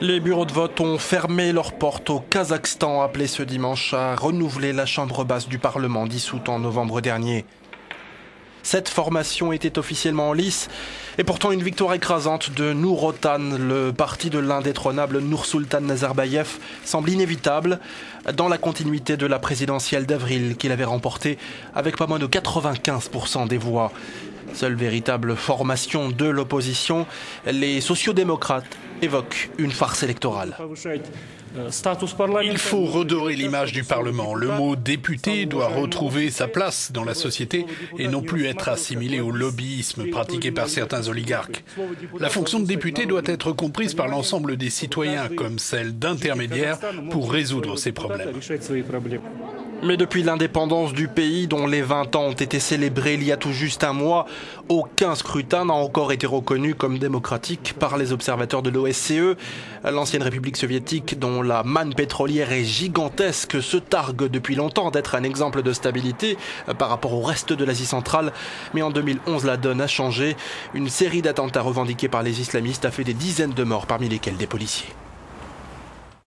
Les bureaux de vote ont fermé leurs portes au Kazakhstan, appelé ce dimanche à renouveler la chambre basse du Parlement dissoute en novembre dernier. Cette formation était officiellement en lice et pourtant une victoire écrasante de Nur Otan, le parti de l'indétrônable Nursultan Nazarbayev, semble inévitable dans la continuité de la présidentielle d'avril qu'il avait remportée avec pas moins de 95% des voix. Seule véritable formation de l'opposition, les sociodémocrates évoquent une farce électorale. Il faut redorer l'image du Parlement. Le mot député doit retrouver sa place dans la société et non plus être assimilé au lobbyisme pratiqué par certains oligarques. La fonction de député doit être comprise par l'ensemble des citoyens comme celle d'intermédiaire pour résoudre ces problèmes. Mais depuis l'indépendance du pays, dont les 20 ans ont été célébrés il y a tout juste un mois, aucun scrutin n'a encore été reconnu comme démocratique par les observateurs de l'OSCE. L'ancienne République soviétique, dont la manne pétrolière est gigantesque, se targue depuis longtemps d'être un exemple de stabilité par rapport au reste de l'Asie centrale. Mais en 2011, la donne a changé. Une série d'attentats revendiqués par les islamistes a fait des dizaines de morts, parmi lesquels des policiers.